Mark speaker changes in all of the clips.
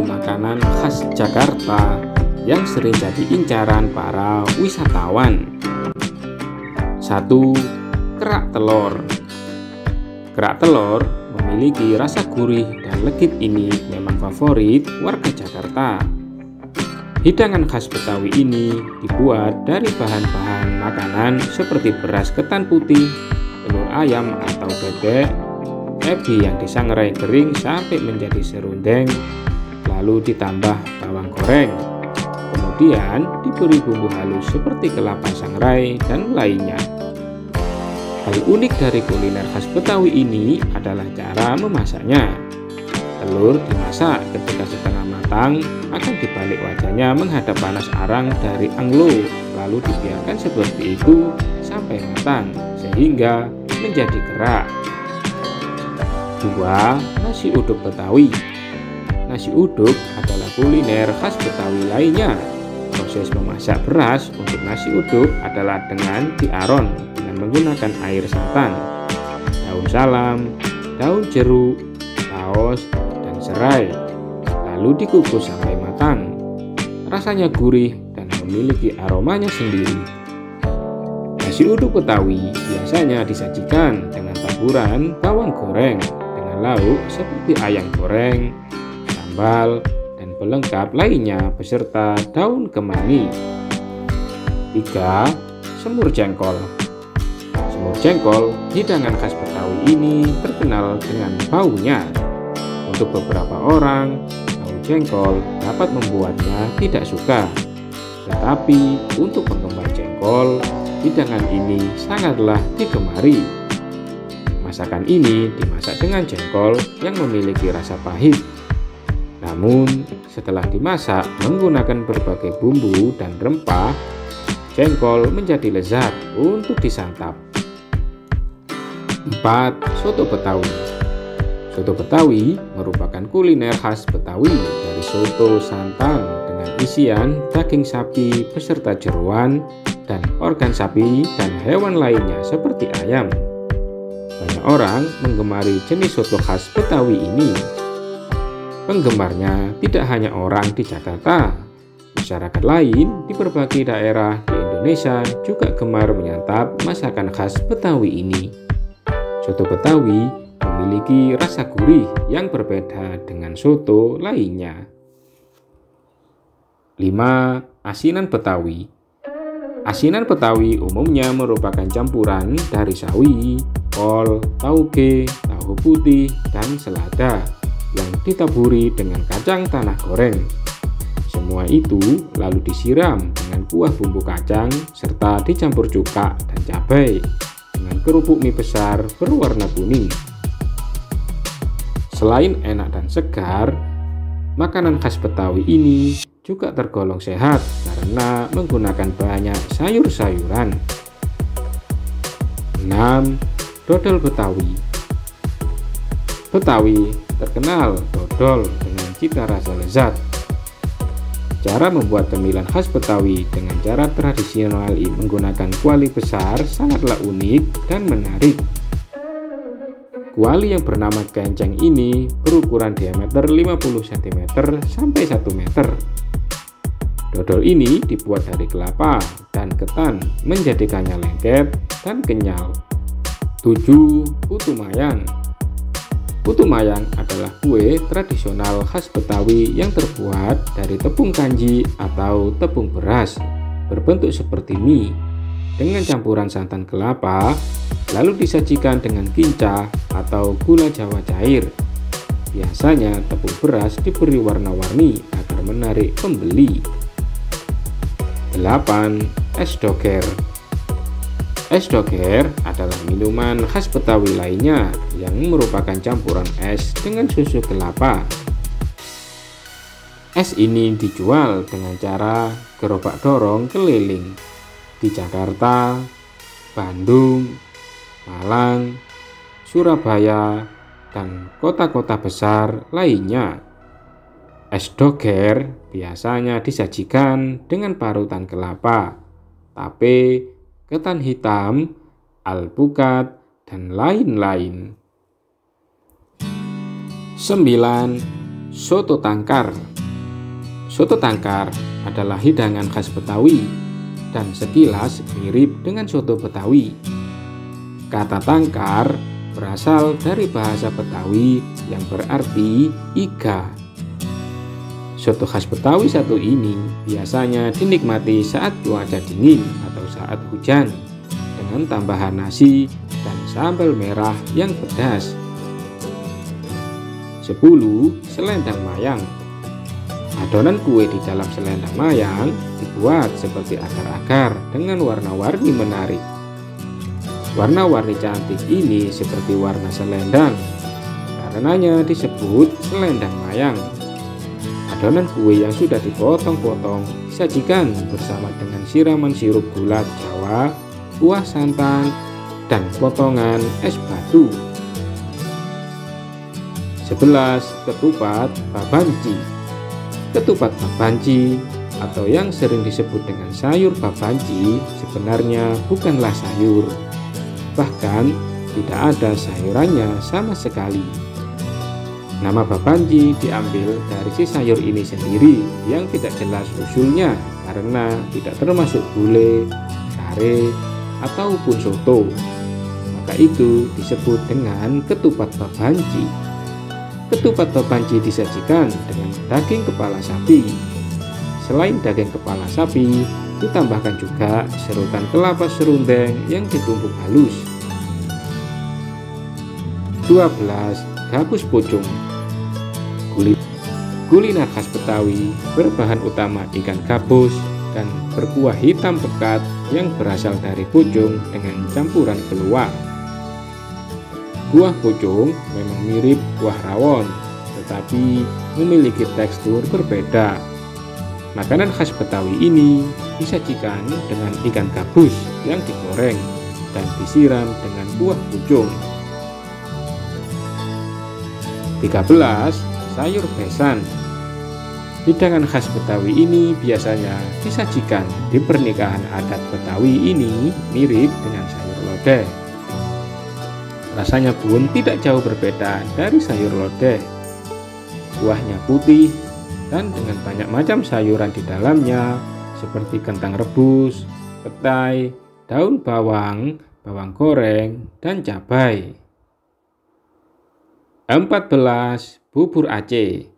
Speaker 1: Makanan khas Jakarta yang sering jadi incaran para wisatawan. 1. Kerak telur. Kerak telur memiliki rasa gurih dan legit. Ini memang favorit warga Jakarta. Hidangan khas Betawi ini dibuat dari bahan-bahan makanan seperti beras ketan putih, telur ayam atau bebek, ebi yang disangrai kering sampai menjadi serundeng, lalu ditambah bawang goreng, kemudian diberi bumbu halus seperti kelapa sangrai dan lainnya. Hal unik dari kuliner khas Betawi ini adalah cara memasaknya. Telur dimasak ketika setengah matang, akan dibalik wajahnya menghadap panas arang dari anglo, lalu dibiarkan seperti itu sampai matang sehingga menjadi kerak. 2. Nasi uduk Betawi. Nasi uduk adalah kuliner khas Betawi lainnya. Proses memasak beras untuk nasi uduk adalah dengan diaron dengan menggunakan air santan, daun salam, daun jeruk, laos, dan serai, lalu dikukus sampai matang. Rasanya gurih dan memiliki aromanya sendiri. Nasi uduk Betawi biasanya disajikan dengan taburan bawang goreng dengan lauk seperti ayam goreng, sambal, dan pelengkap lainnya beserta daun kemangi. 3. Semur jengkol. Semur jengkol, hidangan khas Betawi ini terkenal dengan baunya. Untuk beberapa orang, bau jengkol dapat membuatnya tidak suka. Tetapi untuk penggemar jengkol, hidangan ini sangatlah digemari. Masakan ini dimasak dengan jengkol yang memiliki rasa pahit. Namun, setelah dimasak menggunakan berbagai bumbu dan rempah, jengkol menjadi lezat untuk disantap. 4. Soto Betawi. Soto Betawi merupakan kuliner khas Betawi dari soto santan dengan isian daging sapi beserta jeroan dan organ sapi dan hewan lainnya seperti ayam. Banyak orang menggemari jenis soto khas Betawi ini. Penggemarnya tidak hanya orang di Jakarta, masyarakat lain di berbagai daerah di Indonesia juga gemar menyantap masakan khas Betawi ini. Soto Betawi memiliki rasa gurih yang berbeda dengan soto lainnya. 5. Asinan Betawi. Asinan Betawi umumnya merupakan campuran dari sawi, kol, tauge, tahu putih, dan selada yang ditaburi dengan kacang tanah goreng. Semua itu lalu disiram dengan kuah bumbu kacang serta dicampur cuka dan cabai dengan kerupuk mie besar berwarna kuning. Selain enak dan segar, makanan khas Betawi ini juga tergolong sehat karena menggunakan banyak sayur-sayuran. 6. Dodol Betawi. Betawi terkenal dodol dengan cita rasa lezat. Cara membuat cemilan khas Betawi dengan cara tradisional menggunakan kuali besar sangatlah unik dan menarik. Kuali yang bernama kenceng ini berukuran diameter 50 cm sampai 1 meter. Dodol ini dibuat dari kelapa dan ketan menjadikannya lengket dan kenyal. 7. Putu Mayang. Putu mayang adalah kue tradisional khas Betawi yang terbuat dari tepung kanji atau tepung beras berbentuk seperti mie dengan campuran santan kelapa, lalu disajikan dengan kinca atau gula Jawa cair. Biasanya tepung beras diberi warna-warni agar menarik pembeli. 8. Es doger. Es doger adalah minuman khas Betawi lainnya yang merupakan campuran es dengan susu kelapa. Es ini dijual dengan cara gerobak dorong keliling di Jakarta, Bandung, Malang, Surabaya, dan kota-kota besar lainnya. Es doger biasanya disajikan dengan parutan kelapa, tape, ketan hitam, alpukat, dan lain-lain. 9. Soto tangkar. Soto tangkar adalah hidangan khas Betawi dan sekilas mirip dengan soto Betawi. Kata tangkar berasal dari bahasa Betawi yang berarti iga. Soto khas Betawi satu ini biasanya dinikmati saat cuaca dingin atau saat hujan dengan tambahan nasi dan sambal merah yang pedas. 10. Selendang mayang. Adonan kue di dalam selendang mayang dibuat seperti agar-agar dengan warna-warni menarik. Warna-warni cantik ini seperti warna selendang, karenanya disebut selendang mayang. Adonan kue yang sudah dipotong-potong disajikan bersama dengan siraman sirup gula Jawa, kuah santan, dan potongan es batu. 11. Ketupat babanci. Ketupat babanci atau yang sering disebut dengan sayur babanci sebenarnya bukanlah sayur. Bahkan tidak ada sayurannya sama sekali. Nama babanci diambil dari si sayur ini sendiri yang tidak jelas usulnya karena tidak termasuk gulai, kare, ataupun soto. Maka itu disebut dengan ketupat babanci. Ketupat babanci disajikan dengan daging kepala sapi. Selain daging kepala sapi, ditambahkan juga serutan kelapa serundeng yang ditumbuk halus. 12. Gabus pucung. Kuliner khas Betawi berbahan utama ikan gabus dan berkuah hitam pekat yang berasal dari pucung dengan campuran keluak. Kuah pucung memang mirip kuah rawon, tetapi memiliki tekstur berbeda. Makanan khas Betawi ini disajikan dengan ikan gabus yang digoreng dan disiram dengan kuah pucung. 13. Sayur besan. Hidangan khas Betawi ini biasanya disajikan di pernikahan adat Betawi ini mirip dengan sayur lodeh. Rasanya pun tidak jauh berbeda dari sayur lodeh. Kuahnya putih dan dengan banyak macam sayuran di dalamnya seperti kentang rebus, petai, daun bawang, bawang goreng, dan cabai. 14. Bubur Aceh.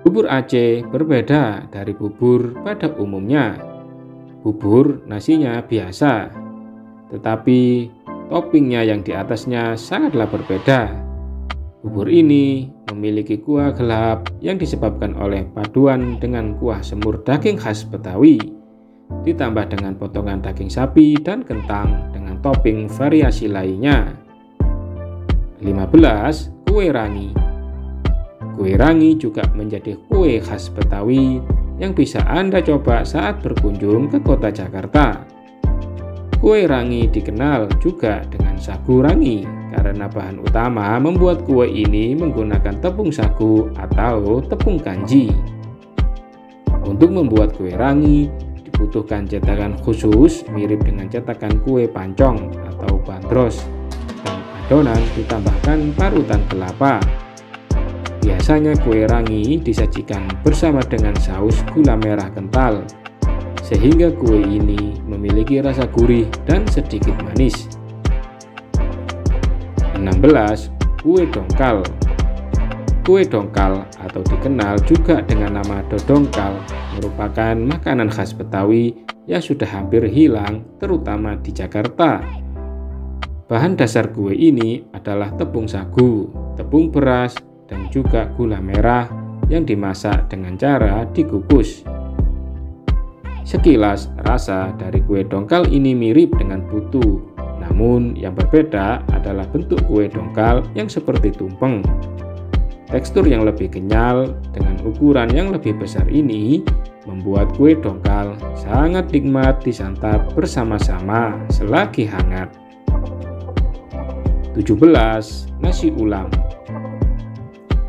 Speaker 1: Bubur Aceh berbeda dari bubur pada umumnya. Bubur nasinya biasa, tetapi toppingnya yang di atasnya sangatlah berbeda. Bubur ini memiliki kuah gelap yang disebabkan oleh paduan dengan kuah semur daging khas Betawi, ditambah dengan potongan daging sapi dan kentang dengan topping variasi lainnya. 15. Kue rangi. Kue rangi juga menjadi kue khas Betawi yang bisa Anda coba saat berkunjung ke kota Jakarta. Kue rangi dikenal juga dengan sagu rangi karena bahan utama membuat kue ini menggunakan tepung sagu atau tepung kanji. Untuk membuat kue rangi dibutuhkan cetakan khusus mirip dengan cetakan kue pancong atau bandros, dan adonan ditambahkan parutan kelapa. Biasanya kue rangi disajikan bersama dengan saus gula merah kental, sehingga kue ini memiliki rasa gurih dan sedikit manis. 16. Kue dongkal. Kue dongkal atau dikenal juga dengan nama dodongkal merupakan makanan khas Betawi yang sudah hampir hilang terutama di Jakarta. Bahan dasar kue ini adalah tepung sagu, tepung beras, dan juga gula merah yang dimasak dengan cara dikukus. Sekilas rasa dari kue dongkal ini mirip dengan putu, namun yang berbeda adalah bentuk kue dongkal yang seperti tumpeng. Tekstur yang lebih kenyal dengan ukuran yang lebih besar ini membuat kue dongkal sangat nikmat disantap bersama-sama selagi hangat. 17. Nasi ulam.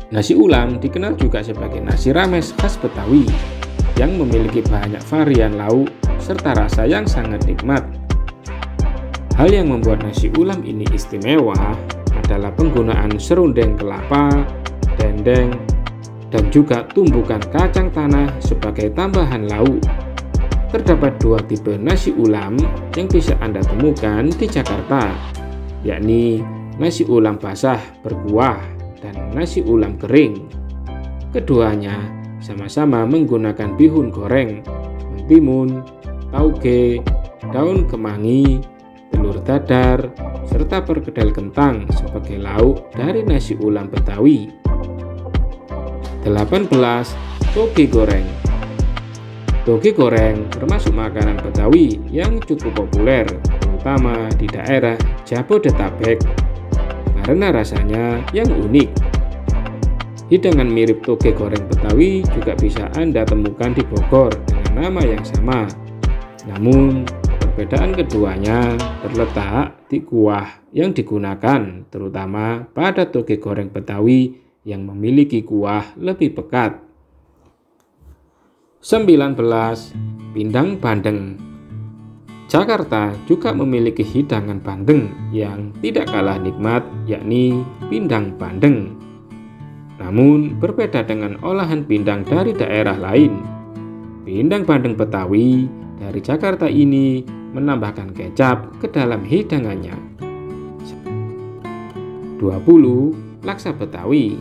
Speaker 1: Nasi ulam dikenal juga sebagai nasi rames khas Betawi yang memiliki banyak varian lauk serta rasa yang sangat nikmat. Hal yang membuat nasi ulam ini istimewa adalah penggunaan serundeng kelapa, dendeng, dan juga tumbukan kacang tanah sebagai tambahan lauk. Terdapat dua tipe nasi ulam yang bisa Anda temukan di Jakarta, yakni nasi ulam basah berkuah dan nasi ulam kering. Keduanya sama-sama menggunakan bihun goreng, mentimun, tauge, daun kemangi, telur dadar, serta perkedel kentang sebagai lauk dari nasi ulam Betawi. 18. Toge goreng. Toge goreng termasuk makanan Betawi yang cukup populer, terutama di daerah Jabodetabek, karena rasanya yang unik. Hidangan mirip toge goreng Betawi juga bisa Anda temukan di Bogor dengan nama yang sama. Namun, perbedaan keduanya terletak di kuah yang digunakan, terutama pada toge goreng Betawi yang memiliki kuah lebih pekat. 19. Pindang bandeng. Jakarta juga memiliki hidangan bandeng yang tidak kalah nikmat, yakni pindang bandeng. Namun berbeda dengan olahan pindang dari daerah lain. Pindang bandeng Betawi dari Jakarta ini menambahkan kecap ke dalam hidangannya. 20. Laksa Betawi.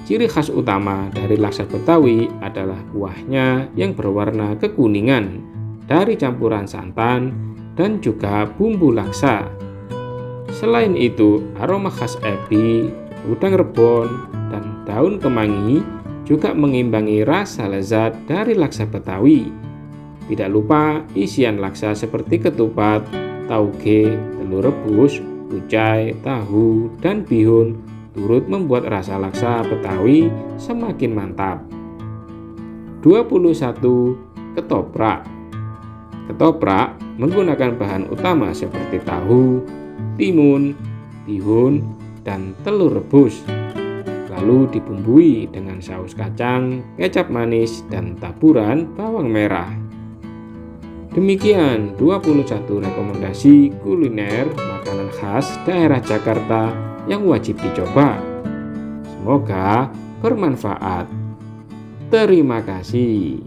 Speaker 1: Ciri khas utama dari laksa Betawi adalah kuahnya yang berwarna kekuningan dari campuran santan dan juga bumbu laksa. Selain itu, aroma khas ebi, udang rebon, dan daun kemangi juga mengimbangi rasa lezat dari laksa Betawi. Tidak lupa isian laksa seperti ketupat, tauge, telur rebus, kucai, tahu, dan bihun turut membuat rasa laksa Betawi semakin mantap. 21. Ketoprak. Ketoprak menggunakan bahan utama seperti tahu, timun, bihun, dan telur rebus, lalu dibumbui dengan saus kacang, kecap manis, dan taburan bawang merah. Demikian 21 rekomendasi kuliner makanan khas daerah Jakarta yang wajib dicoba. Semoga bermanfaat. Terima kasih.